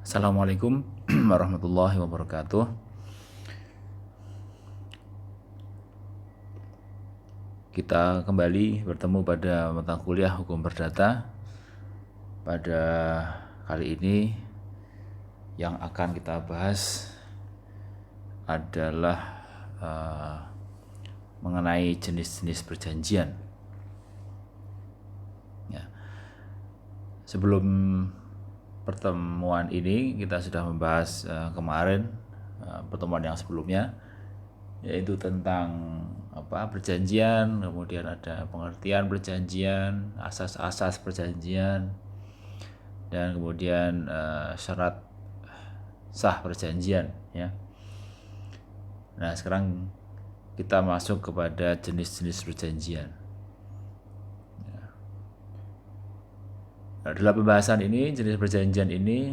Assalamualaikum warahmatullahi wabarakatuh. Kita kembali bertemu pada mata kuliah Hukum Perdata. Pada kali ini yang akan kita bahas adalah mengenai jenis-jenis perjanjian. Ya. Sebelum pertemuan ini kita sudah membahas kemarin pertemuan yang sebelumnya, yaitu tentang perjanjian, kemudian ada pengertian perjanjian, asas-asas perjanjian, dan kemudian syarat sah perjanjian, ya. Nah, sekarang kita masuk kepada jenis-jenis perjanjian. Nah, dalam pembahasan ini, jenis perjanjian ini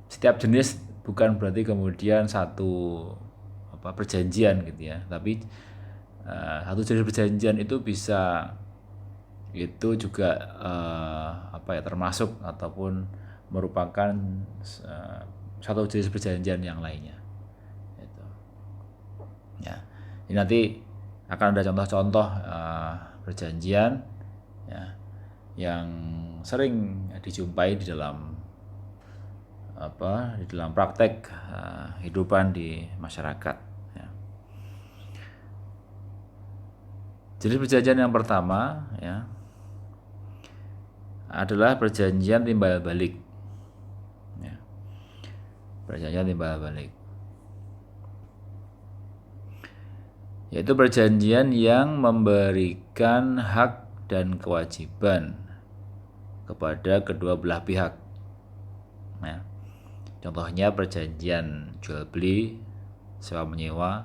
setiap jenis bukan berarti kemudian satu perjanjian gitu ya, tapi satu jenis perjanjian itu bisa itu juga termasuk ataupun merupakan satu jenis perjanjian yang lainnya gitu. Ya, ini nanti akan ada contoh-contoh perjanjian ya, yang sering dijumpai di dalam praktek kehidupan di masyarakat. Ya. Jenis perjanjian yang pertama ya adalah perjanjian timbal balik. Ya. Perjanjian timbal balik, yaitu perjanjian yang memberikan hak dan kewajiban kepada kedua belah pihak. Ya. Contohnya perjanjian jual beli, sewa menyewa.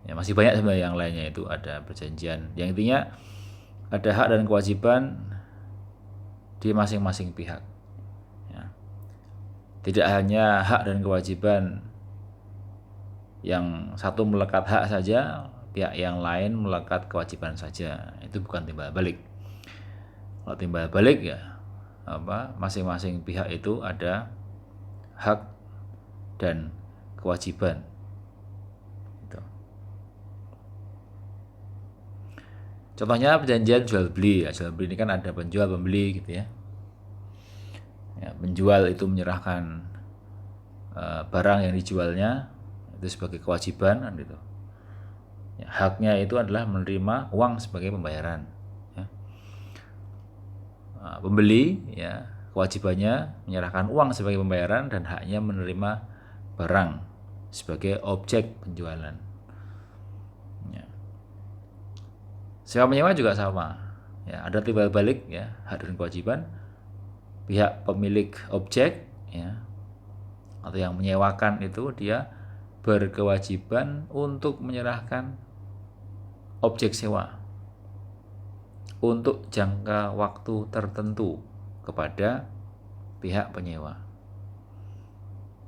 Ya, masih banyak sebenarnya yang lainnya, itu ada perjanjian yang intinya ada hak dan kewajiban di masing-masing pihak. Ya. Tidak hanya hak dan kewajiban yang satu melekat hak saja, pihak yang lain melekat kewajiban saja. Itu bukan timbal balik. Kalau timbal balik ya masing-masing pihak itu ada hak dan kewajiban. Gitu. Contohnya perjanjian jual beli ya. Jual beli ini kan ada penjual pembeli gitu ya. Ya, penjual itu menyerahkan barang yang dijualnya itu sebagai kewajiban kan gitu. Ya, haknya itu adalah menerima uang sebagai pembayaran. Ya. Pembeli ya kewajibannya menyerahkan uang sebagai pembayaran dan haknya menerima barang sebagai objek penjualan. Ya. Sewa menyewa juga sama. Ya, ada timbal balik ya, hak dan kewajiban. Pihak pemilik objek ya atau yang menyewakan itu dia berkewajiban untuk menyerahkan objek sewa untuk jangka waktu tertentu kepada pihak penyewa.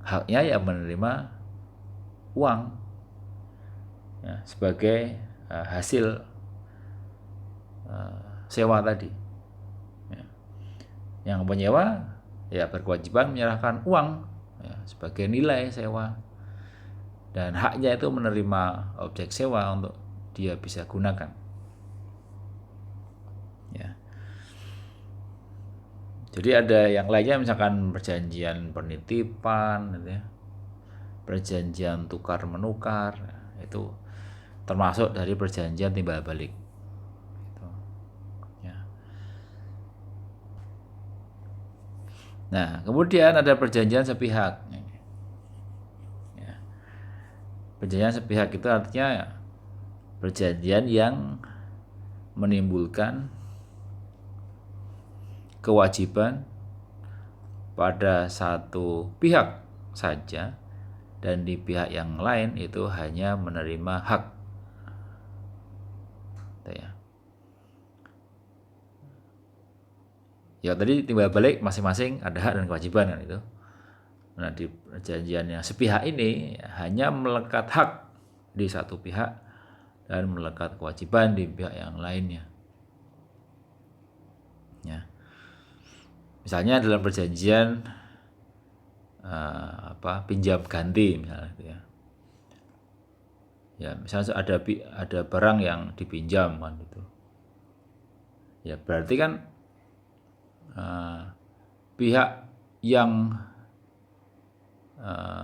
Haknya ya menerima uang ya, sebagai hasil sewa tadi. Ya. Yang penyewa ya berkewajiban menyerahkan uang ya, sebagai nilai sewa, dan haknya itu menerima objek sewa untuk dia bisa gunakan. Ya. Jadi ada yang lainnya, misalkan perjanjian penitipan, gitu ya, perjanjian tukar menukar, itu termasuk dari perjanjian timbal balik. Gitu. Ya. Nah, kemudian ada perjanjian sepihak. Ya. Perjanjian sepihak itu artinya perjanjian yang menimbulkan kewajiban pada satu pihak saja dan di pihak yang lain itu hanya menerima hak. Ya tadi timbal balik masing-masing ada hak dan kewajiban kan itu. Nah, di perjanjian yang sepihak ini hanya melekat hak di satu pihak dan melekat kewajiban di pihak yang lainnya. Ya. Misalnya dalam perjanjian pinjam ganti misalnya gitu ya. Ya, misalnya ada barang yang dipinjam kan gitu. Ya, berarti kan pihak yang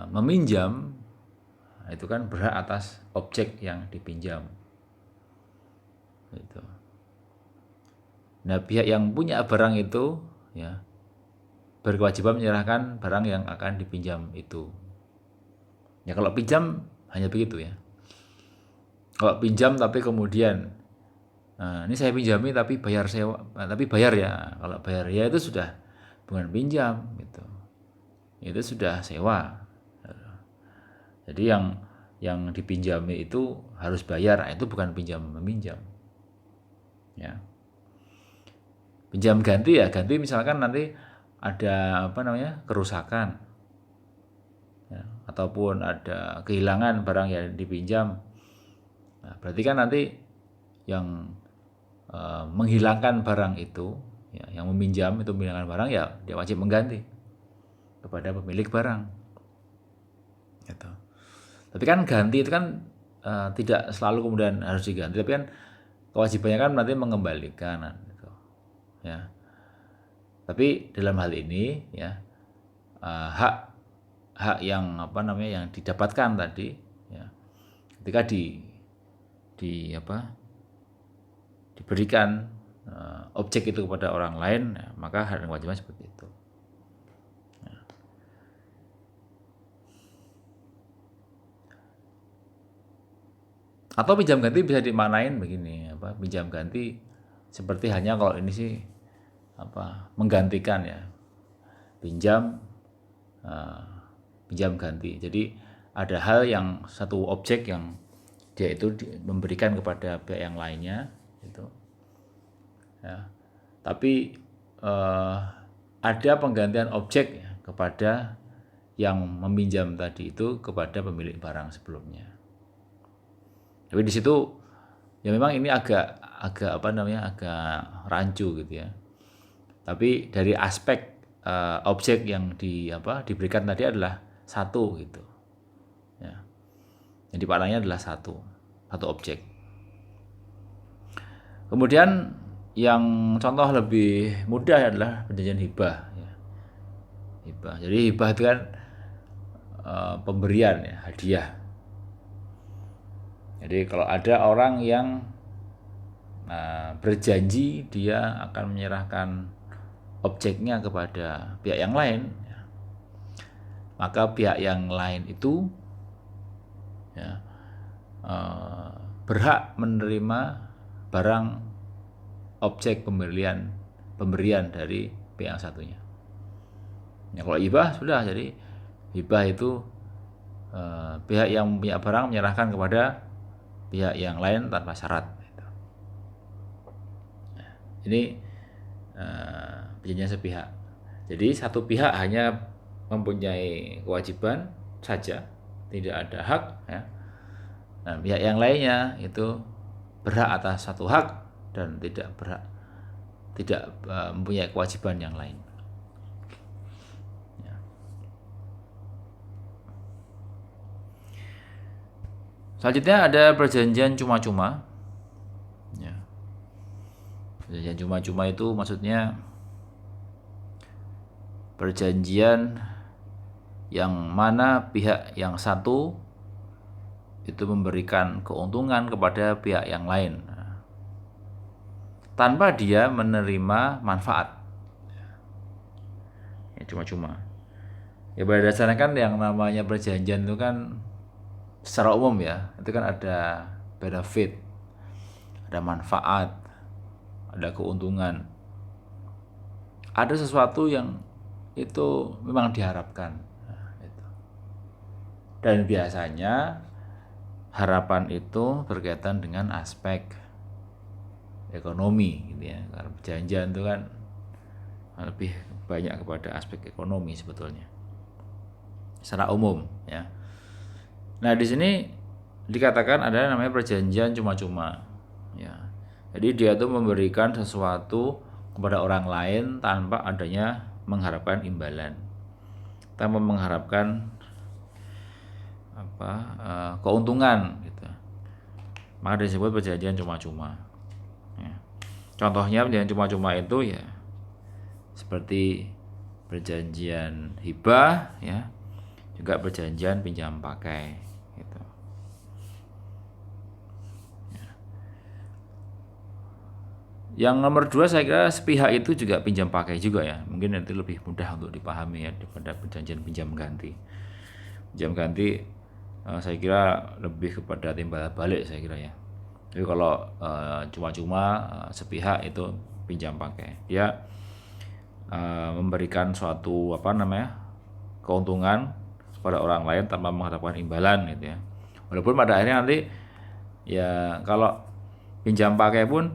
meminjam itu kan berhak atas objek yang dipinjam. Gitu. Nah, pihak yang punya barang itu ya berkewajiban menyerahkan barang yang akan dipinjam itu. Ya kalau pinjam hanya begitu ya. Kalau pinjam tapi kemudian ini saya pinjami tapi bayar sewa, tapi bayar ya. Kalau bayar ya itu sudah bukan pinjam gitu. Itu sudah sewa. Jadi yang dipinjami itu harus bayar, itu bukan pinjam meminjam. Ya. Pinjam ganti ya, ganti misalkan nanti ada kerusakan. Ya, ataupun ada kehilangan barang yang dipinjam. Nah, berarti kan nanti yang menghilangkan barang itu, ya, yang meminjam itu menghilangkan barang ya dia wajib mengganti kepada pemilik barang. Gitu. Tapi kan ganti itu kan tidak selalu kemudian harus diganti, tapi kan kewajibannya kan nanti mengembalikan, gitu. Ya. Tapi dalam hal ini ya hak yang yang didapatkan tadi ya, ketika diberikan objek itu kepada orang lain ya, maka hak dan kewajiban seperti itu. Ya. Atau pinjam ganti bisa dimaknain begini, pinjam ganti seperti hanya kalau ini sih menggantikan ya, pinjam ganti. Jadi ada hal yang satu objek yang dia itu memberikan kepada pihak yang lainnya itu ya. Tapi ada penggantian objek ya, kepada yang meminjam tadi itu kepada pemilik barang sebelumnya. Tapi di situ ya memang ini agak agak rancu gitu ya. Tapi dari aspek objek yang diberikan tadi adalah satu gitu. Ya. Jadi maknanya adalah satu objek. Kemudian yang contoh lebih mudah adalah perjanjian hibah. Ya. Hibah. Jadi hibah itu kan pemberian ya, hadiah. Jadi kalau ada orang yang berjanji dia akan menyerahkan objeknya kepada pihak yang lain, ya, maka pihak yang lain itu ya, berhak menerima barang objek pemberian dari pihak yang satunya. Ya, kalau hibah sudah, jadi hibah itu pihak yang punya barang menyerahkan kepada pihak yang lain tanpa syarat. Ini perjanjian sepihak. Jadi satu pihak hanya mempunyai kewajiban saja, tidak ada hak. Ya. Nah, pihak yang lainnya itu berhak atas satu hak dan tidak mempunyai kewajiban yang lain. Ya. Selanjutnya ada perjanjian cuma-cuma. Ya. Perjanjian cuma-cuma itu maksudnya perjanjian yang mana pihak yang satu itu memberikan keuntungan kepada pihak yang lain tanpa dia menerima manfaat. Ya, cuma-cuma. Ya pada dasarnya kan yang namanya perjanjian itu kan secara umum ya, itu kan ada benefit, ada manfaat, ada keuntungan, ada sesuatu yang itu memang diharapkan. Dan biasanya harapan itu berkaitan dengan aspek ekonomi gitu ya. Karena perjanjian itu kan lebih banyak kepada aspek ekonomi sebetulnya secara umum ya. Nah, di sini dikatakan ada namanya perjanjian cuma-cuma ya. Jadi dia tuh memberikan sesuatu kepada orang lain tanpa adanya mengharapkan imbalan, tanpa mengharapkan keuntungan gitu. Maka disebut perjanjian cuma-cuma. Ya. Contohnya perjanjian cuma-cuma itu ya seperti perjanjian hibah, ya, juga perjanjian pinjam pakai gitu. Ya. Yang nomor 2 saya kira sepihak itu juga pinjam pakai juga ya. Mungkin nanti lebih mudah untuk dipahami ya daripada perjanjian pinjam ganti. Pinjam ganti saya kira lebih kepada timbal balik saya kira ya. Jadi kalau cuma-cuma sepihak itu pinjam pakai, dia memberikan suatu keuntungan kepada orang lain tanpa mengharapkan imbalan gitu ya. Walaupun pada akhirnya nanti ya kalau pinjam pakai pun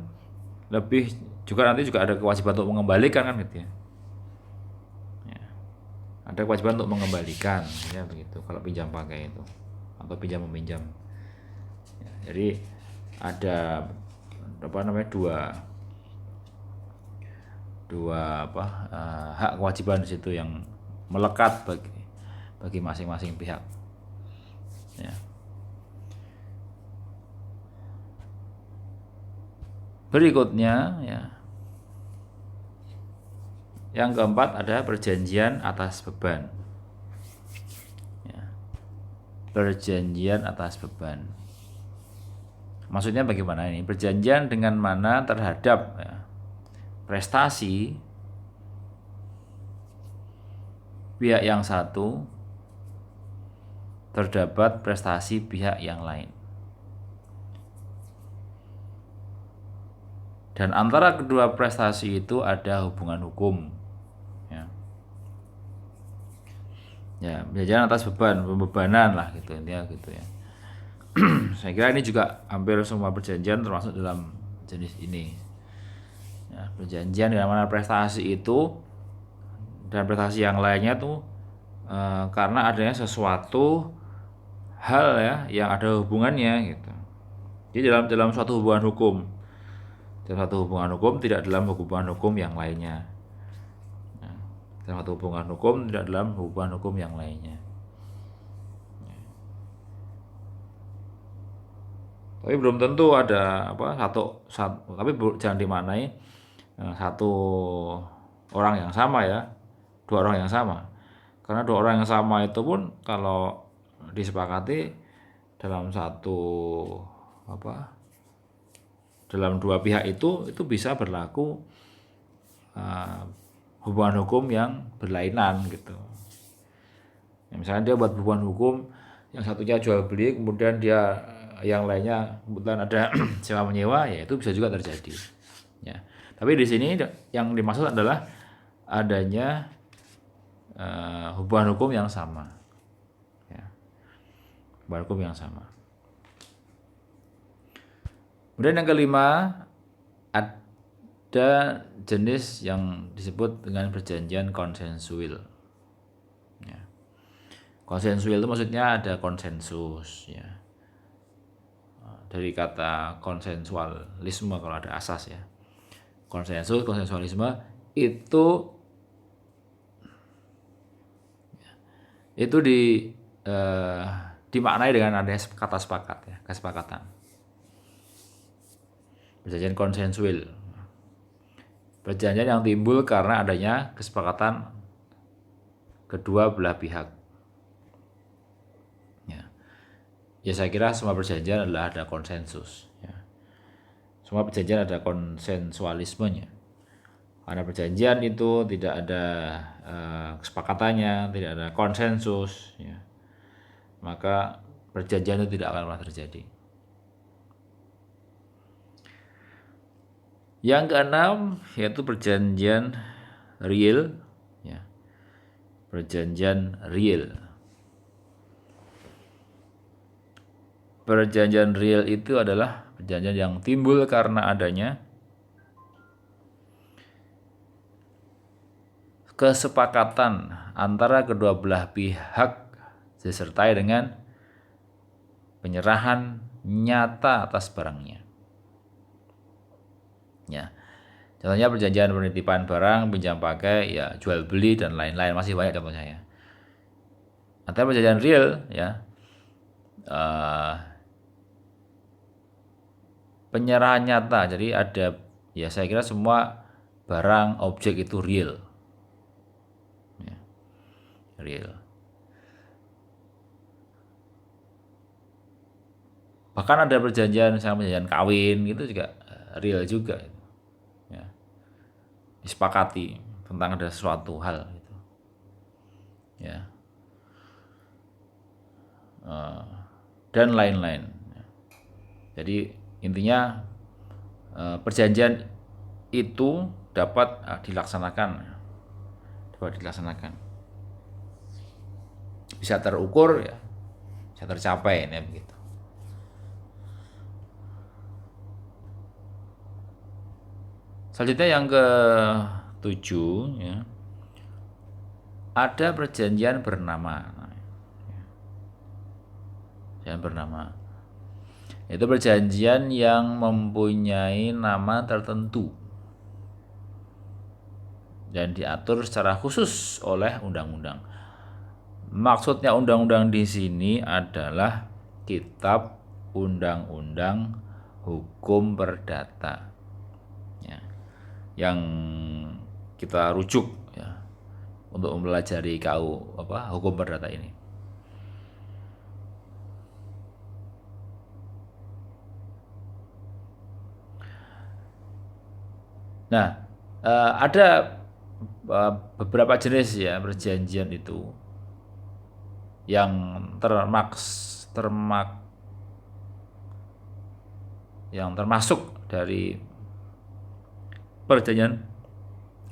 lebih nanti juga ada kewajiban untuk mengembalikan kan gitu ya. Ya. Ada kewajiban untuk mengembalikan ya begitu kalau pinjam pakai itu atau pinjam meminjam. Ya, jadi ada dua hak kewajiban di situ yang melekat bagi masing-masing pihak. Ya. Berikutnya ya, yang keempat ada perjanjian atas beban. Ya. Perjanjian atas beban. Maksudnya bagaimana ini? Perjanjian dengan mana terhadap ya, prestasi pihak yang satu terdapat prestasi pihak yang lain. Dan antara kedua prestasi itu ada hubungan hukum. Ya, ya perjanjian atas pembebanan lah gitu intinya gitu ya. Saya kira ini juga hampir semua perjanjian termasuk dalam jenis ini. Ya, perjanjian dengan mana prestasi itu dan prestasi yang lainnya tuh karena adanya sesuatu hal ya yang ada hubungannya gitu. Jadi dalam suatu hubungan hukum, tidak dalam hubungan hukum yang lainnya. Nah, dalam satu hubungan hukum tidak dalam hubungan hukum yang lainnya. Tapi belum tentu ada satu tapi jangan dimaknai satu orang yang sama ya, dua orang yang sama. Karena dua orang yang sama itu pun kalau disepakati dalam dalam dua pihak itu bisa berlaku hubungan hukum yang berlainan gitu. Ya, misalnya dia buat hubungan hukum yang satunya jual beli, kemudian dia yang lainnya kebetulan ada sewa menyewa, ya itu bisa juga terjadi. Ya. Tapi di sini yang dimaksud adalah adanya hubungan hukum yang sama. Ya. Hubungan hukum yang sama. Kemudian yang kelima ada jenis yang disebut dengan perjanjian konsensual. Ya. Konsensual itu maksudnya ada konsensus ya. Dari kata konsensualisme kalau ada asas ya. Konsensualisme itu dimaknai dengan adanya kata sepakat ya, kesepakatan. Perjanjian konsensual. Perjanjian yang timbul karena adanya kesepakatan kedua belah pihak. Ya saya kira semua perjanjian adalah ada konsensus ya. Semua perjanjian ada konsensualismenya. Karena perjanjian itu tidak ada kesepakatannya, tidak ada konsensus ya. Maka perjanjian itu tidak akan pernah terjadi. Yang keenam yaitu perjanjian real ya. Perjanjian real. Perjanjian real itu adalah perjanjian yang timbul karena adanya kesepakatan antara kedua belah pihak disertai dengan penyerahan nyata atas barangnya. Ya. Contohnya perjanjian penitipan barang, pinjam pakai, ya jual beli dan lain-lain, masih banyak contohnya ya. Atau perjanjian real ya, eh, penyerahan nyata. Jadi ada, ya saya kira semua barang objek itu real, ya, real. Bahkan ada perjanjian misalnya perjanjian kawin gitu juga real juga, ya, disepakati tentang ada suatu hal gitu, ya. Dan lain-lain. Jadi intinya perjanjian itu dapat dilaksanakan, bisa terukur ya, bisa tercapai ya begitu. Selanjutnya yang ke-7 ya, ada perjanjian bernama. Perjanjian bernama itu perjanjian yang mempunyai nama tertentu dan diatur secara khusus oleh undang-undang. Maksudnya undang-undang di sini adalah kitab undang-undang hukum perdata, ya, yang kita rujuk ya untuk mempelajari hukum perdata ini. Nah, ada beberapa jenis ya perjanjian itu yang termasuk dari perjanjian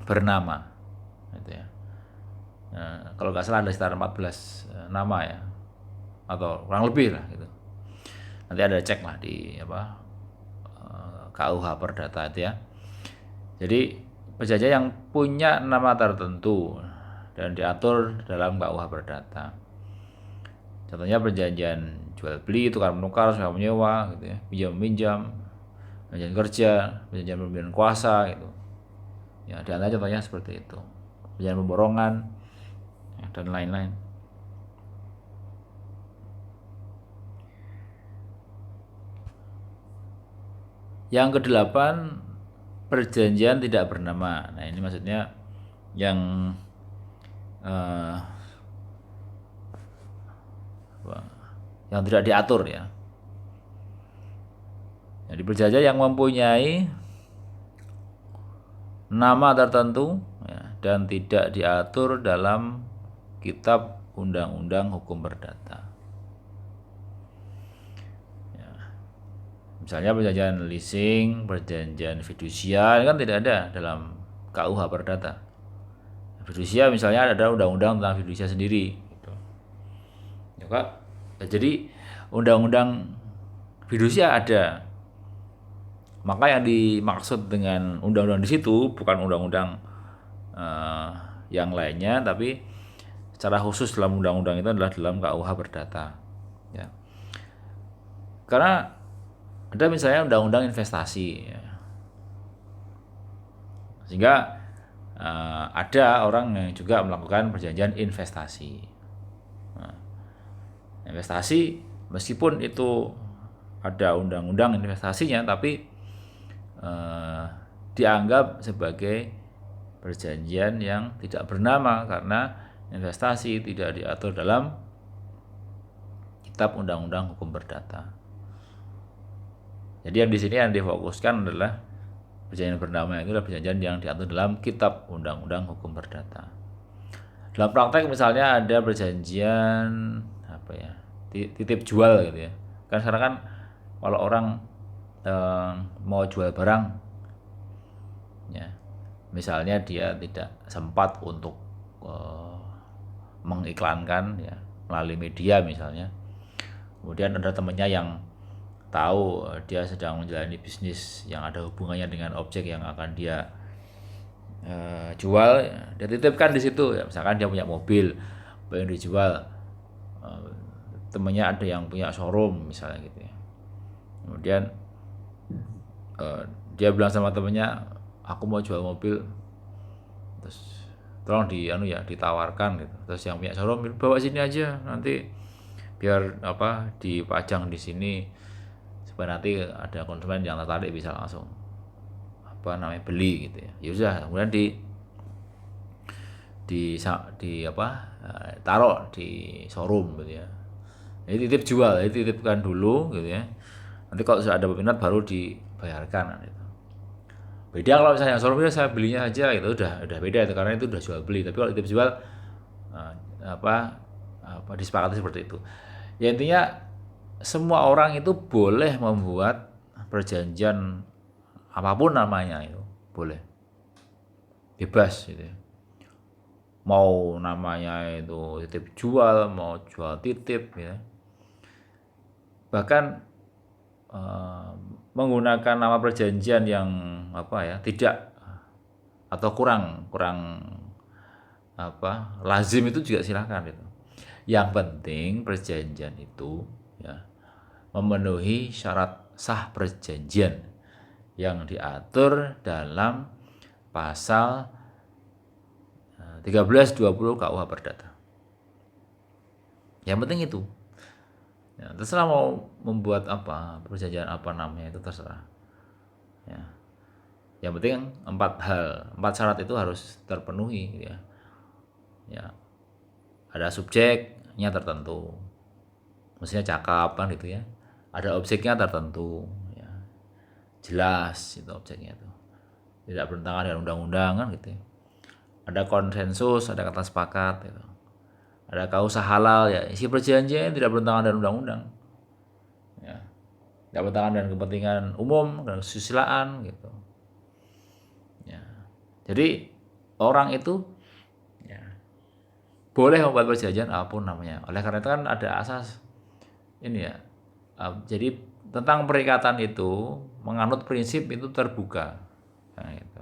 bernama, gitu ya. Kalau nggak salah ada sekitar 14 nama ya, atau kurang lebih lah gitu. Nanti ada cek lah di KUH Perdata itu ya. Jadi perjanjian yang punya nama tertentu dan diatur dalam KUH Perdata. Contohnya perjanjian jual beli, tukar menukar, sewa menyewa, gitu ya, pinjam meminjam, perjanjian kerja, perjanjian pemberian kuasa, gitu. Ya, di antara contohnya seperti itu. Perjanjian pemborongan ya, dan lain-lain. Yang ke-8, perjanjian tidak bernama. Nah, ini maksudnya yang tidak diatur ya. Jadi perjanjian yang mempunyai nama tertentu ya, dan tidak diatur dalam kitab undang-undang hukum perdata. Ya. Misalnya perjanjian leasing, perjanjian fidusia kan tidak ada dalam KUH Perdata. Fidusia misalnya ada undang-undang tentang fidusia sendiri. Gitu. Ya, Kak. Jadi undang-undang fidusia ada. Maka yang dimaksud dengan undang-undang di situ bukan undang-undang yang lainnya, tapi secara khusus dalam undang-undang itu adalah dalam KUH Perdata. Ya. Karena ada misalnya undang-undang investasi, ya. Sehingga ada orang yang juga melakukan perjanjian investasi. Nah, investasi meskipun itu ada undang-undang investasinya, tapi dianggap sebagai perjanjian yang tidak bernama karena investasi tidak diatur dalam kitab undang-undang hukum perdata. Jadi yang di sini yang difokuskan adalah perjanjian bernama itu adalah perjanjian yang diatur dalam kitab undang-undang hukum perdata. Dalam praktek misalnya ada perjanjian titip jual gitu ya. Kan sekarang kan kalau orang mau jual barang ya, misalnya dia tidak sempat untuk mengiklankan ya melalui media misalnya, kemudian ada temannya yang tahu dia sedang menjalani bisnis yang ada hubungannya dengan objek yang akan dia jual, ya, dia titipkan di situ ya. Misalkan dia punya mobil pengen dijual, temannya ada yang punya showroom misalnya gitu ya. Kemudian dia bilang sama temannya, aku mau jual mobil, terus tolong ditawarkan gitu. Terus yang punya showroom bawa sini aja, nanti biar dipajang di sini supaya nanti ada konsumen yang tertarik bisa langsung beli gitu ya. Ya sudah, kemudian taruh di showroom gitu ya. Jadi titipkan dulu gitu ya. Nanti kalau sudah ada peminat baru dibayarkan gitu. Beda kalau misalnya showroom itu saya belinya aja gitu, udah beda itu karena itu udah jual beli. Tapi kalau titip jual eh, disepakati seperti itu. Ya intinya semua orang itu boleh membuat perjanjian apapun namanya itu boleh, bebas gitu ya. Mau namanya itu titip jual, mau jual titip ya. Bahkan menggunakan nama perjanjian yang tidak atau kurang lazim itu juga silakan gitu. Yang penting perjanjian itu ya memenuhi syarat sah perjanjian yang diatur dalam pasal 1320 KUH Perdata. Yang penting itu. Ya, terserah mau membuat perjanjian apa namanya itu terserah. Ya. Yang penting 4 syarat itu harus terpenuhi ya. Ya. Ada subjeknya tertentu. Mestinya cakap kan gitu ya. Ada objeknya tertentu ya. Jelas itu objeknya itu. Tidak bertentangan dengan undang-undang kan gitu ya. Ada konsensus, ada kata sepakat gitu. Ada kausa halal ya, isi perjanjian tidak bertentangan dengan undang-undang. Ya. Tidak bertentangan dengan kepentingan umum dan kesusilaan gitu. Ya. Jadi orang itu ya, boleh membuat perjanjian apapun namanya. Oleh karena itu kan ada asas ini ya. Jadi tentang perikatan itu menganut prinsip itu terbuka. Nah, itu.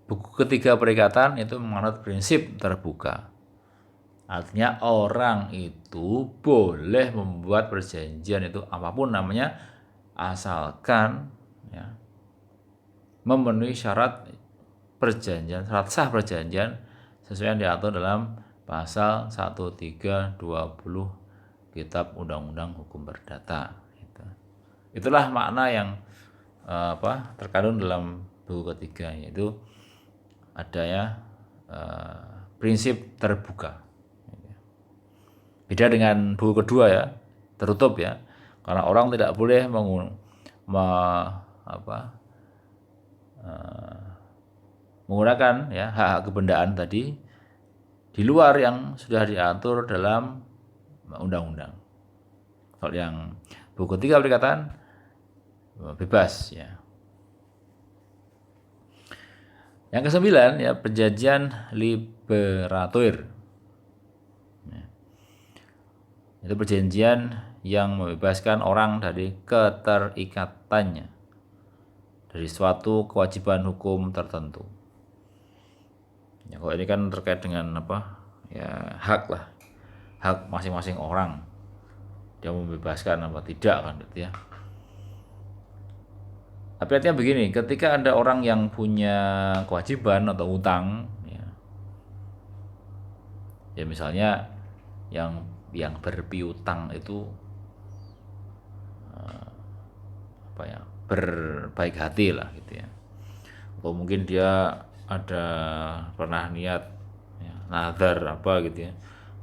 Buku ketiga perikatan itu menganut prinsip terbuka. Artinya orang itu boleh membuat perjanjian itu apapun namanya asalkan ya, memenuhi syarat perjanjian, syarat sah perjanjian sesuai yang diatur dalam pasal 1320 Kitab Undang-Undang Hukum Perdata. Itulah makna yang terkandung dalam buku ketiga, yaitu adanya prinsip terbuka. Beda dengan buku kedua ya, tertutup ya, karena orang tidak boleh menggunakan ya hak-hak kebendaan tadi di luar yang sudah diatur dalam undang-undang. Kalau yang buku ketiga perikatan bebas ya. Yang ke-9 ya, perjanjian liberator. Itu perjanjian yang membebaskan orang dari keterikatannya dari suatu kewajiban hukum tertentu. Ya, kalau ini kan terkait dengan ya hak lah, hak masing-masing orang. Dia membebaskan apa tidak kan gitu ya. Tapi artinya begini, ketika ada orang yang punya kewajiban atau utang ya misalnya yang berpiutang itu berbaik hati lah gitu ya, atau mungkin dia ada pernah niat ya, nazar gitu ya,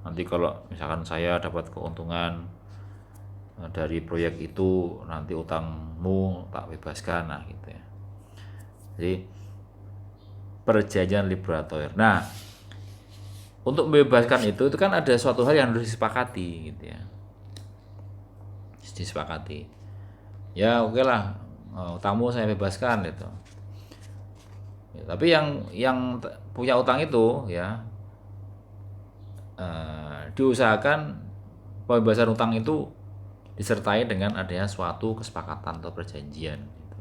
nanti kalau misalkan saya dapat keuntungan dari proyek itu nanti utangmu tak bebaskan gitu ya. Jadi perjanjian liberator. Nah, untuk membebaskan itu kan ada suatu hal yang harus disepakati gitu ya. Disepakati. Ya oke lah, utangmu saya bebaskan gitu. Ya, tapi yang punya utang itu ya diusahakan pembebasan utang itu disertai dengan adanya suatu kesepakatan atau perjanjian gitu.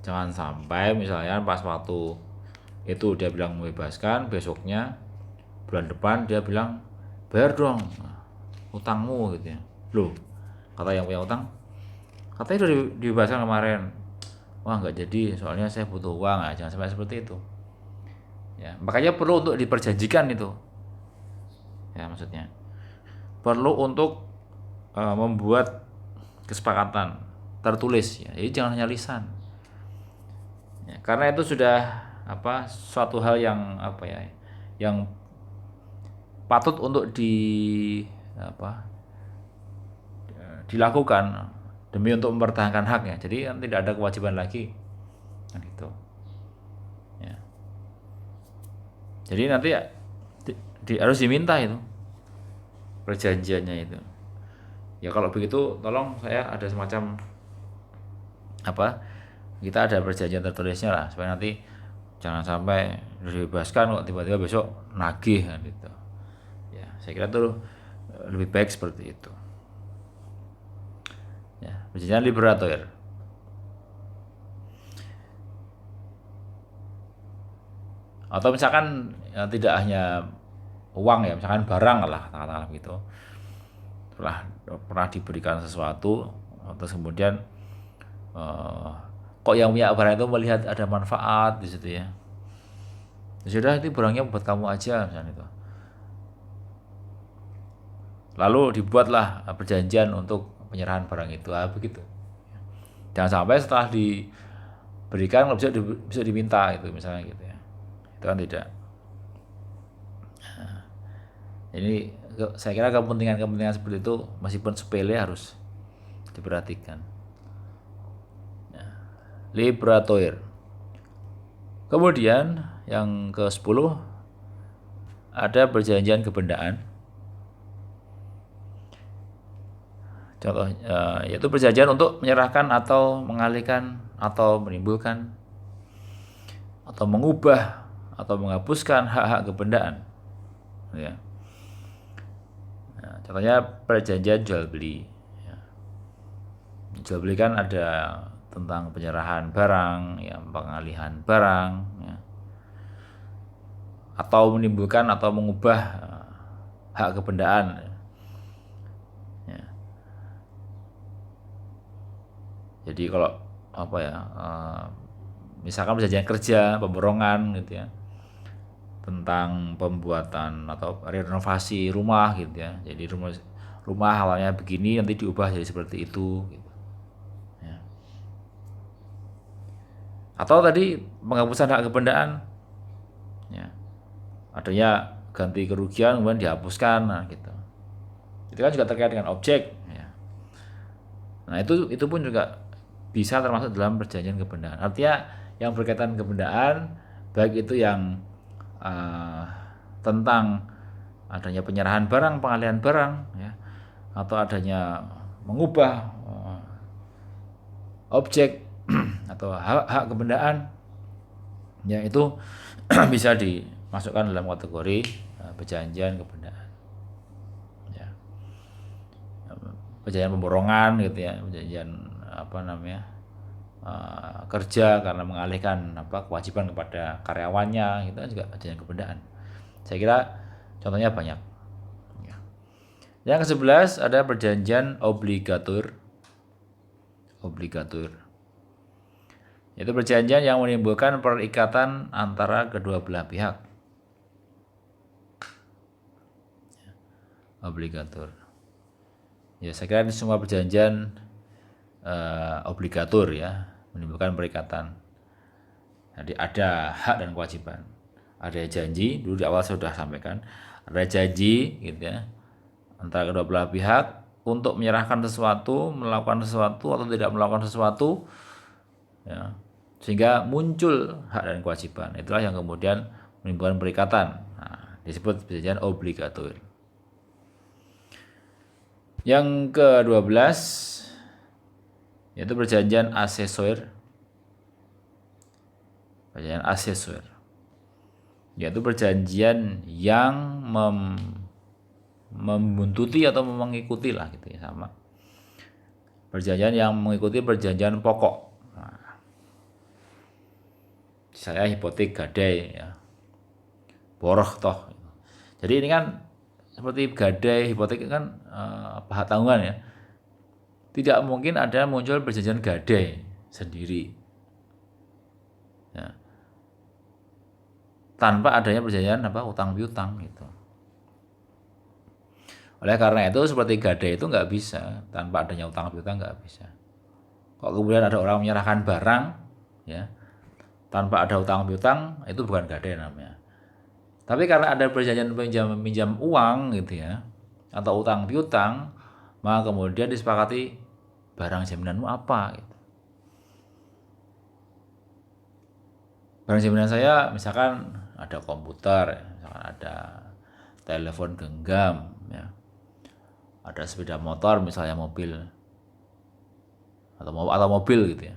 Jangan sampai misalnya pas waktu itu dia bilang membebaskan, besoknya bulan depan dia bilang bayar dong utangmu gitu ya. Loh, kata yang punya utang, katanya udah dibebaskan kemarin, wah nggak jadi soalnya saya butuh uang. Nah, jangan sampai seperti itu ya. Makanya perlu untuk diperjanjikan itu ya, maksudnya perlu untuk membuat kesepakatan tertulis ya, jadi jangan hanya lisan ya, karena itu sudah suatu hal yang yang patut untuk dilakukan demi untuk mempertahankan haknya. Jadi kan tidak ada kewajiban lagi kan itu ya. Jadi nanti harus diminta itu perjanjiannya itu ya. Kalau begitu tolong saya ada semacam kita ada perjanjian tertulisnya lah, supaya nanti jangan sampai dibebaskan kok tiba-tiba besok nagih kan gitu ya. Saya kira tuh lebih baik seperti itu ya. Perjanjian liberator atau misalkan ya, tidak hanya uang ya, misalkan barang lah katakanlah gitu, pernah diberikan sesuatu terus kemudian kok yang punya barang itu melihat ada manfaat di situ ya, sudah itu barangnya buat kamu aja misalnya itu, lalu dibuatlah perjanjian untuk penyerahan barang itu begitu. Jangan sampai setelah diberikan bisa diminta itu misalnya gitu ya, itu kan tidak. Ini saya kira kepentingan seperti itu meskipun sepele harus diperhatikan. Liberator. Kemudian yang ke-10 ada perjanjian kebendaan. Contoh yaitu perjanjian untuk menyerahkan atau mengalihkan atau menimbulkan atau mengubah atau menghapuskan hak-hak kebendaan. Ya. Nah, contohnya perjanjian jual beli. Ya. Jual beli kan ada tentang penyerahan barang, ya, pengalihan barang, ya, atau menimbulkan atau mengubah hak kebendaan. Ya. Jadi kalau misalkan perjanjian kerja, pemborongan gitu ya, tentang pembuatan atau renovasi rumah gitu ya. Jadi rumah awalnya begini nanti diubah jadi seperti itu. Gitu. Ya. Atau tadi penghapusan hak kebendaan, ya, adanya ganti kerugian kemudian dihapuskan, nah gitu. Itu kan juga terkait dengan objek. Ya. Nah itu pun juga bisa termasuk dalam perjanjian kebendaan. Artinya yang berkaitan kebendaan, baik itu yang tentang adanya penyerahan barang, pengalihan barang, ya, atau adanya mengubah objek atau hak kebendaan, ya itu bisa dimasukkan dalam kategori perjanjian kebendaan. Ya. Perjanjian pemborongan gitu ya, perjanjian kerja karena mengalihkan kewajiban kepada karyawannya, itu kan juga perjanjian kebendaan. Saya kira contohnya banyak. Ya. Yang ke-11 ada perjanjian obligatur. Itu perjanjian yang menimbulkan perikatan antara kedua belah pihak. Obligatur. Ya, saya kira ini semua perjanjian obligatur ya, menimbulkan perikatan. Jadi ada hak dan kewajiban. Ada janji, dulu di awal saya sudah sampaikan, ada janji gitu ya, antara kedua belah pihak untuk menyerahkan sesuatu, melakukan sesuatu atau tidak melakukan sesuatu, ya, sehingga muncul hak dan kewajiban. Itulah yang kemudian menimbulkan perikatan. Nah, disebut perjanjian obligatur. Yang ke-12 yaitu perjanjian asesor. Perjanjian asesor yaitu perjanjian yang membuntuti atau mengikuti lah gitu ya, sama perjanjian yang mengikuti perjanjian pokok. Nah, saya hipotek gadai ya, boroh toh. Jadi ini kan seperti gadai, hipotek kan hak tanggungan ya. tidak mungkin ada muncul perjanjian gadai sendiri, ya, tanpa adanya perjanjian utang piutang gitu. Oleh karena itu seperti gadai itu nggak bisa tanpa adanya utang piutang, nggak bisa. Kalau kemudian ada orang menyerahkan barang, ya, tanpa ada utang piutang, itu bukan gadai namanya. Tapi karena ada perjanjian pinjam uang gitu ya, atau utang piutang, maka kemudian disepakati barang jaminanmu apa gitu. Barang jaminan saya misalkan ada komputer, misalkan ada telepon genggam, ya, ada sepeda motor misalnya, mobil atau mobil gitu ya.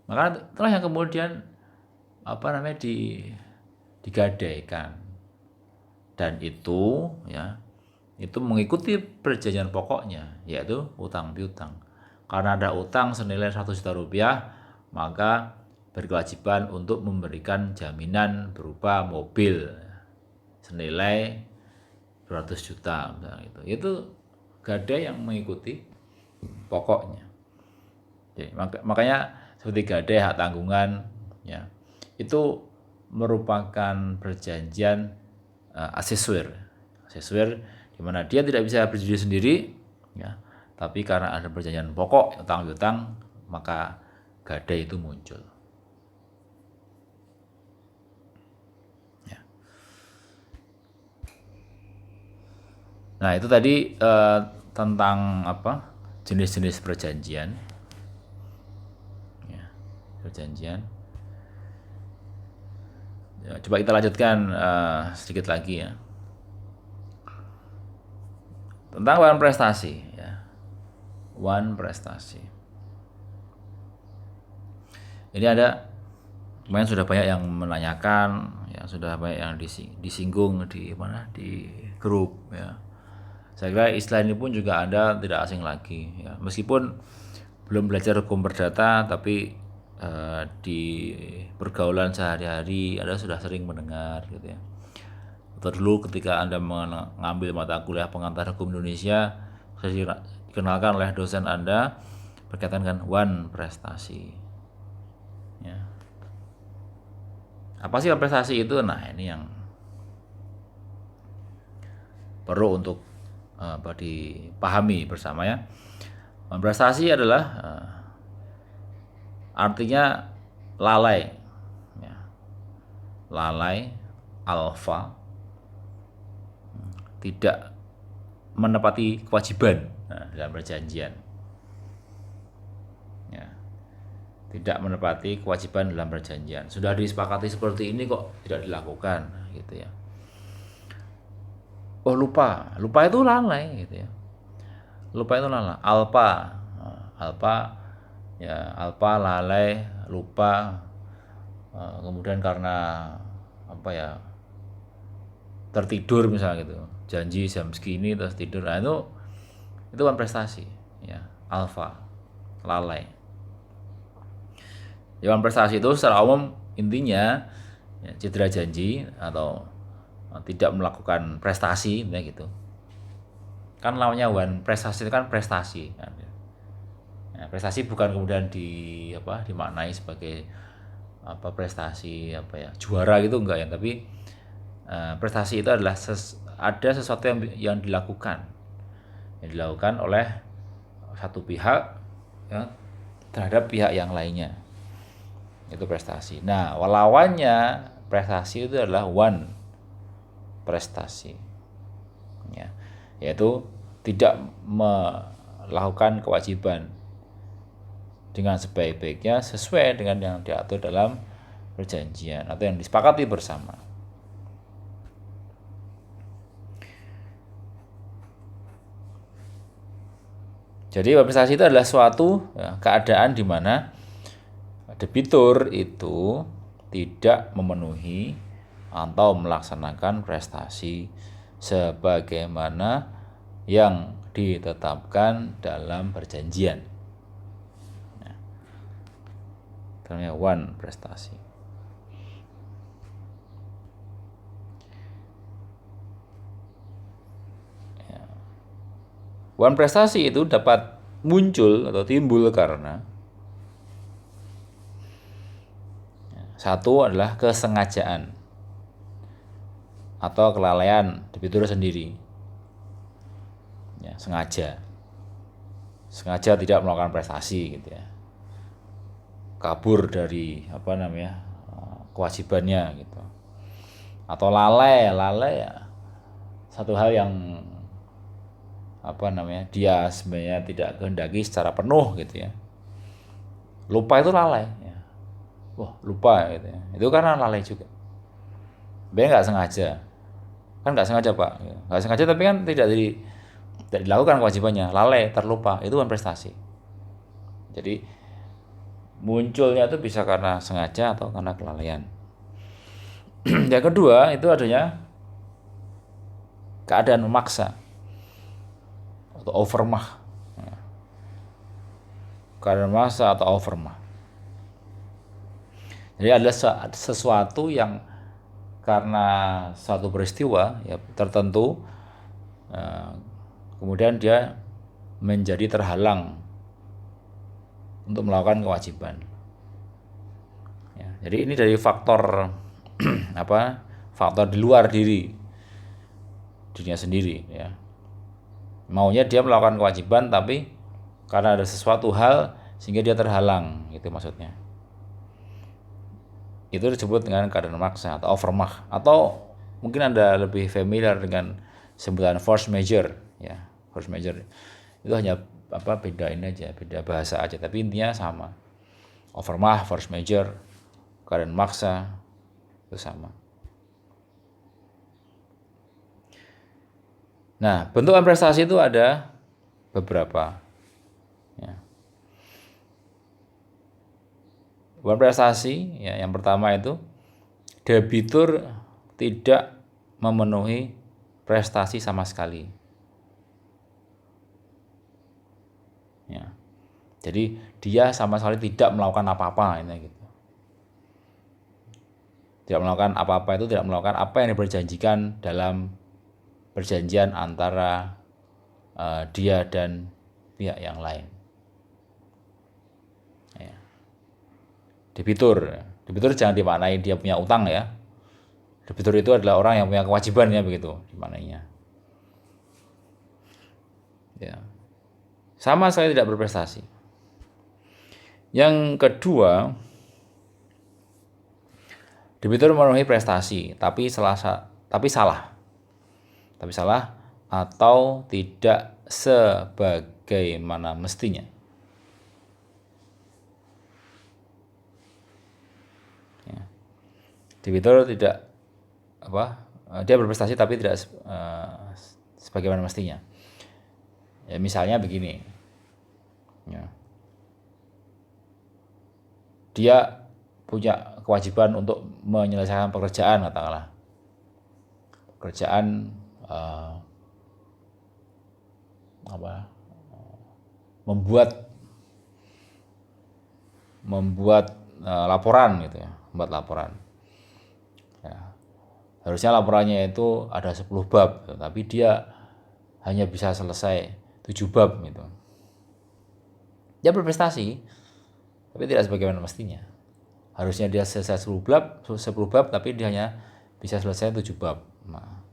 Maka itulah yang kemudian digadaikan, dan itu ya, itu mengikuti perjanjian pokoknya, yaitu utang piutang. Karena ada utang senilai 100 juta rupiah, maka berkewajiban untuk memberikan jaminan berupa mobil senilai 200 juta misalnya itu. Itu gadai yang mengikuti pokoknya. Jadi, makanya seperti gadai hak tanggungan, ya, itu merupakan perjanjian asesor di mana dia tidak bisa berdiri sendiri, ya, tapi karena ada perjanjian pokok utang piutang, maka gadai itu muncul. Ya. Nah, itu tadi tentang jenis-jenis perjanjian, ya, perjanjian. Ya, coba kita lanjutkan sedikit lagi ya, tentang wan prestasi, ya. Wan prestasi. Ini ada, kemarin sudah banyak yang menanyakan, ya, sudah banyak yang disinggung di grup, ya. Saya kira istilah ini pun juga Anda tidak asing lagi, ya. Meskipun belum belajar hukum perdata, tapi di pergaulan sehari-hari Anda sudah sering mendengar gitu ya. Atau dulu ketika Anda mengambil mata kuliah pengantar hukum Indonesia, saya dikenalkan oleh dosen Anda berkaitan dengan wan prestasi, ya. Apa sih wan prestasi itu? Nah, ini yang perlu untuk dipahami bersama, ya. Wan prestasi adalah artinya lalai, ya. Lalai, alfa, tidak menepati kewajiban dalam perjanjian, ya. Tidak menepati kewajiban dalam perjanjian. Sudah disepakati seperti ini kok tidak dilakukan, gitu ya. Oh, lupa itu lalai, gitu ya. Lupa itu lalai, alpa, ya, alpa, lalai, lupa, kemudian karena tertidur misalnya gitu, janji jam segini terus tidur. Nah, itu kan prestasi, ya, alfa, lalai. Ya, prestasi itu secara umum intinya, ya, cedera janji atau tidak melakukan prestasi, gitu. Kan lawannya wan prestasi itu kan prestasi, kan. Ya, prestasi bukan kemudian dimaknai sebagai prestasi juara gitu, enggak ya, tapi prestasi itu adalah ada sesuatu yang dilakukan oleh satu pihak, ya, terhadap pihak yang lainnya. Itu prestasi. Nah, lawannya prestasi itu adalah wan prestasi, ya, yaitu tidak melakukan kewajiban dengan sebaik-baiknya sesuai dengan yang diatur dalam perjanjian atau yang disepakati bersama. Jadi prestasi itu adalah suatu, ya, keadaan di mana debitur itu tidak memenuhi atau melaksanakan prestasi sebagaimana yang ditetapkan dalam perjanjian. Nah, namanya wan prestasi. Ya. Wan prestasi itu dapat muncul atau timbul karena satu adalah kesengajaan atau kelalaian debitur sendiri. Ya, sengaja tidak melakukan prestasi gitu ya, kabur dari kewajibannya gitu, atau lalai ya, satu hal yang dia sebenarnya tidak kehendaki secara penuh gitu ya. Lupa itu lalai ya. Lupa gitu ya, itu karena lalai juga. Sebenarnya nggak sengaja Pak, nggak sengaja tapi kan tidak dilakukan kewajibannya, lalai, terlupa, itu kan prestasi. Jadi munculnya itu bisa karena sengaja atau karena kelalaian. Yang kedua itu adanya keadaan memaksa atau overmah. Keadaan memaksa atau overmah. Jadi ada sesuatu yang karena suatu peristiwa ya tertentu, kemudian dia menjadi terhalang untuk melakukan kewajiban. Ya, jadi ini dari faktor faktor di luar dirinya sendiri ya. Maunya dia melakukan kewajiban tapi karena ada sesuatu hal sehingga dia terhalang, gitu maksudnya. Itu disebut dengan keadaan memaksa atau overmah, atau mungkin Anda lebih familiar dengan sebutan force majeure ya. Force majeure itu hanya beda bahasa aja, tapi intinya sama. Overmah, force majeure, keadaan maksa itu sama. Nah, bentukan prestasi itu ada beberapa ya. Bentukan prestasi ya, yang pertama itu debitur tidak memenuhi prestasi sama sekali. Ya. Jadi dia sama sekali tidak melakukan apa-apa ini gitu. Tidak melakukan apa-apa itu tidak melakukan apa yang diperjanjikan dalam perjanjian antara dia dan pihak yang lain. Ya. Debitur jangan dimaknai dia punya utang ya. Debitur itu adalah orang yang punya kewajiban ya, begitu dimaknainya. Ya. Sama sekali tidak berprestasi. Yang kedua, debitur memenuhi prestasi tapi salah atau tidak sebagaimana mestinya. Ya. Debitur tidak dia berprestasi tapi tidak sebagaimana mestinya. Ya, misalnya begini. Ya. Dia punya kewajiban untuk menyelesaikan pekerjaan, katakanlah. Pekerjaan membuat laporan gitu ya, membuat laporan. Ya. Harusnya laporannya itu ada 10 bab, tapi dia hanya bisa selesai 7 bab gitu. Dia berprestasi, tapi tidak sebagaimana mestinya. Harusnya dia selesai 10 bab, tapi dia hanya bisa selesai 7 bab. Nah.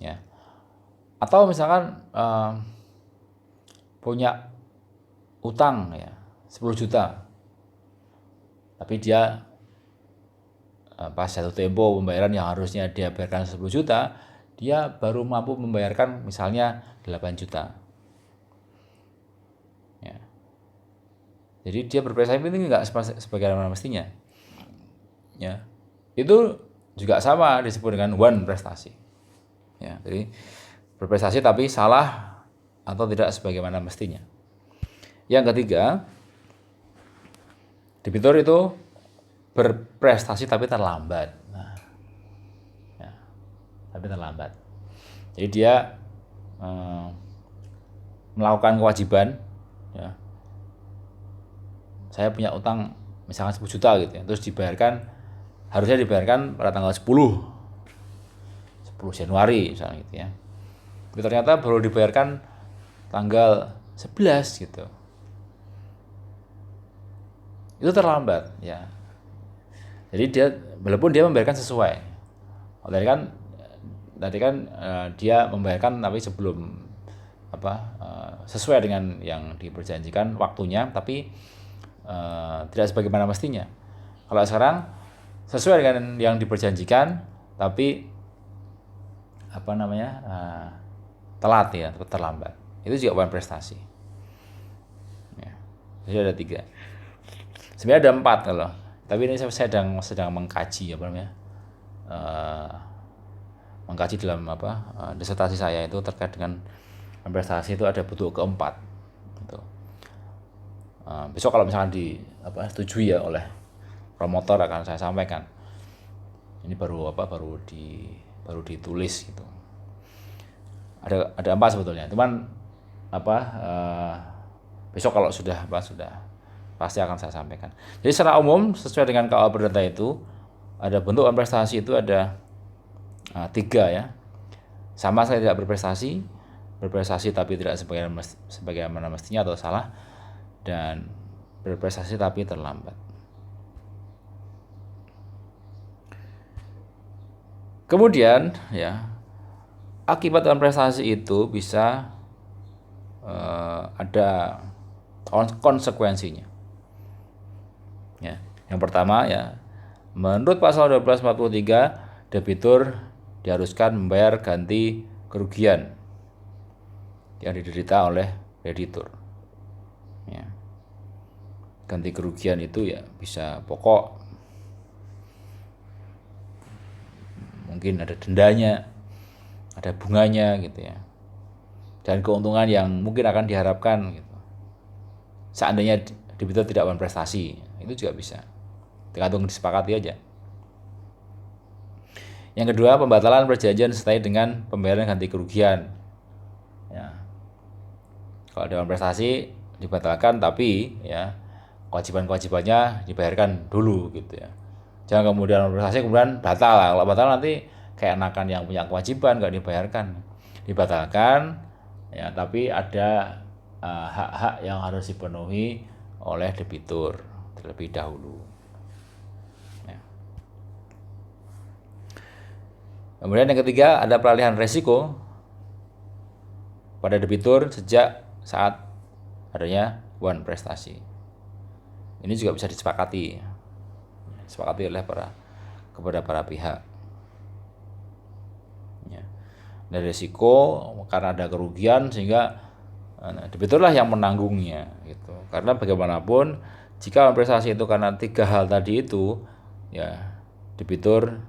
Ya. Atau misalkan punya utang ya 10 juta, tapi dia pas jatuh tempo pembayaran yang harusnya dia bayarkan 10 juta, dia baru mampu membayarkan misalnya 8 juta. Ya. Jadi dia berprestasi ini enggak sebagaimana mestinya. Ya. Itu juga sama disebut dengan one prestasi. Ya, jadi berprestasi tapi salah atau tidak sebagaimana mestinya. Yang ketiga, debitur itu berprestasi tapi terlambat. Nah, ya, tapi terlambat. Jadi dia melakukan kewajiban. Ya. Saya punya utang misalkan 10 juta gitu ya, terus harusnya dibayarkan pada tanggal 10 Januari misalnya gitu ya. Tapi ternyata baru dibayarkan tanggal 11 gitu. Itu terlambat ya. Jadi walaupun dia membayarkan sesuai. Tadi kan dia membayarkan tapi sebelum sesuai dengan yang diperjanjikan waktunya, tapi tidak sebagaimana mestinya. Kalau sekarang sesuai dengan yang diperjanjikan tapi telat ya, atau terlambat. Itu juga bukan prestasi. Ya. Jadi ada 3. Sebenarnya ada 4 kalau. Tapi ini saya sedang mengkaji mengkaji dalam disertasi saya itu terkait dengan prestasi itu ada bentuk keempat. Gitu. Besok kalau misalkan setujui ya oleh promotor akan saya sampaikan. Ini baru ditulis gitu. Ada 4 sebetulnya. Cuman besok kalau sudah pasti akan saya sampaikan. Jadi secara umum sesuai dengan KUA Perdata itu ada bentuk prestasi itu ada 3 ya. Sama sekali tidak berprestasi tapi tidak sebagaimana mestinya atau salah, dan berprestasi tapi terlambat. Kemudian ya, akibat prestasi itu bisa ada konsekuensinya. Ya, yang pertama ya, menurut pasal 1243 debitur diharuskan membayar ganti kerugian yang diderita oleh kreditur. Ya. Ganti kerugian itu ya bisa pokok, mungkin ada dendanya, ada bunganya gitu ya, dan keuntungan yang mungkin akan diharapkan gitu. Seandainya debitur tidak berprestasi, itu juga bisa, tergantung disepakati aja. Yang kedua, pembatalan perjanjian disertai dengan pembayaran ganti kerugian. Ya. Kalau dewan prestasi dibatalkan, tapi ya kewajiban-kewajibannya dibayarkan dulu gitu ya. Jangan kemudian prestasi kemudian batal. Kalau batal nanti kayak enakan yang punya kewajiban nggak dibayarkan. Dibatalkan ya, tapi ada hak-hak yang harus dipenuhi oleh debitur terlebih dahulu. Ya. Kemudian yang ketiga, ada peralihan resiko pada debitur sejak saat adanya hubungan prestasi. Ini juga bisa disepakati oleh kepada para pihak. Ya. Dan resiko karena ada kerugian sehingga debiturlah yang menanggungnya gitu. Karena bagaimanapun jika prestasi itu karena 3 hal tadi itu, ya debitur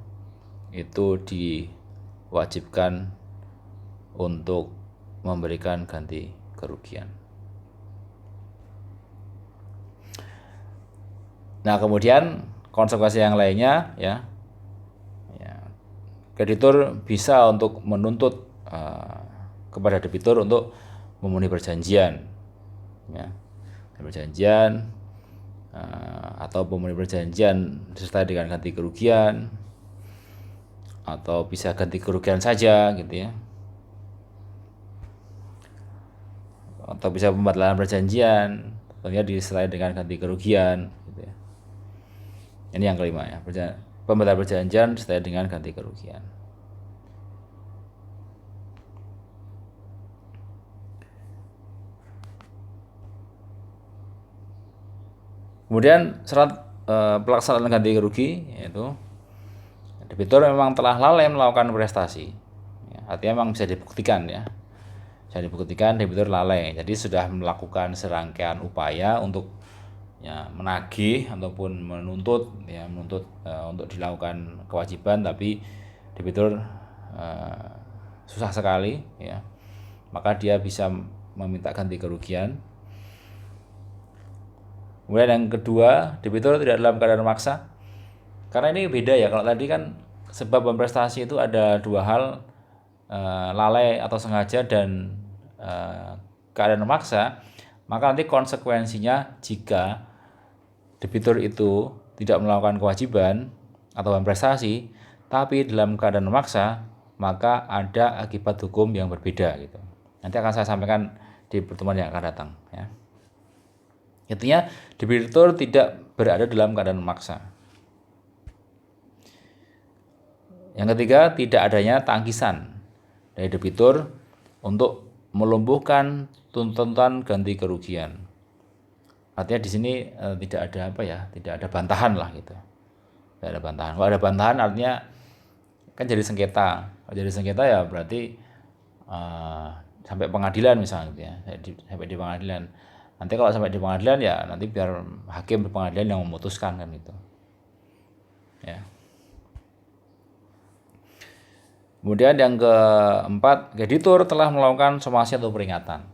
itu diwajibkan untuk memberikan ganti kerugian. Nah, kemudian konsekuensi yang lainnya ya kreditur bisa untuk menuntut kepada debitur untuk memenuhi perjanjian ya. Perjanjian atau pemenuhi perjanjian disertai dengan ganti kerugian, atau bisa ganti kerugian saja gitu ya, atau bisa pembatalan perjanjian tentunya disertai dengan ganti kerugian gitu ya. Ini yang kelima ya, pembatalan perjanjian disertai dengan ganti kerugian. Kemudian syarat pelaksanaan ganti rugi yaitu debitur memang telah lalai melakukan prestasi. Ya, artinya memang bisa dibuktikan ya. Bisa dibuktikan debitur lalai. Jadi sudah melakukan serangkaian upaya untuk ya menagih ataupun menuntut untuk dilakukan kewajiban, tapi debitur susah sekali ya. Maka dia bisa meminta ganti kerugian. Kemudian yang kedua, debitur tidak dalam keadaan memaksa. Karena ini beda ya, kalau tadi kan sebab prestasi itu ada 2 hal, lalai atau sengaja dan keadaan memaksa. Maka nanti konsekuensinya jika debitur itu tidak melakukan kewajiban atau prestasi tapi dalam keadaan memaksa, maka ada akibat hukum yang berbeda gitu. Nanti akan saya sampaikan di pertemuan yang akan datang ya. Intinya debitur tidak berada dalam keadaan memaksa. Yang ketiga, tidak adanya tangkisan dari debitur untuk melumpuhkan tuntutan ganti kerugian. Artinya di sini tidak ada tidak ada bantahan lah gitu. Tidak ada bantahan. Kalau ada bantahan artinya kan jadi sengketa. Kalau jadi sengketa ya berarti sampai pengadilan misalnya gitu ya. Sampai di pengadilan. Nanti kalau sampai di pengadilan ya nanti biar hakim di pengadilan yang memutuskan kan itu. Ya. Kemudian yang keempat, kreditur telah melakukan somasi atau peringatan.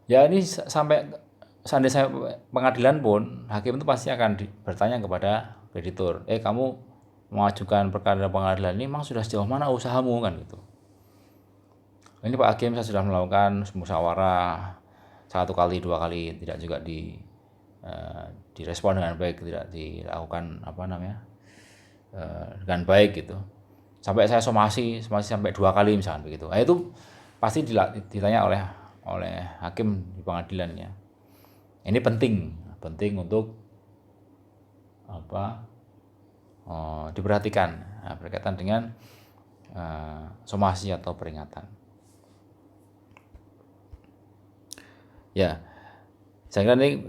Ya ini sampai seandainya pengadilan pun, hakim itu pasti akan bertanya kepada kreditur, kamu mengajukan perkara pengadilan ini memang sudah sejauh mana usahamu kan gitu. Ini Pak Hakim, saya sudah melakukan musyawarah 1 kali 2 kali, tidak juga direspon dengan baik, tidak dilakukan dengan baik gitu. Sampai saya somasi sampai 2 kali misalkan begitu. Itu pasti ditanya oleh hakim di pengadilan ya. Ini penting untuk diperhatikan berkaitan dengan somasi atau peringatan. Ya, saya kira ini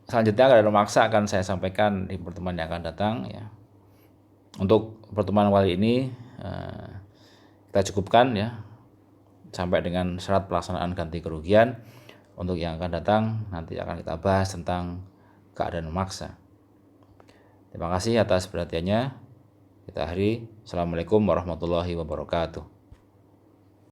selanjutnya keadaan memaksa akan saya sampaikan di pertemuan yang akan datang ya. Untuk pertemuan kali ini kita cukupkan ya sampai dengan syarat pelaksanaan ganti kerugian. Untuk yang akan datang nanti akan kita bahas tentang keadaan memaksa. Terima kasih atas perhatiannya. Kita akhiri. Assalamualaikum warahmatullahi wabarakatuh.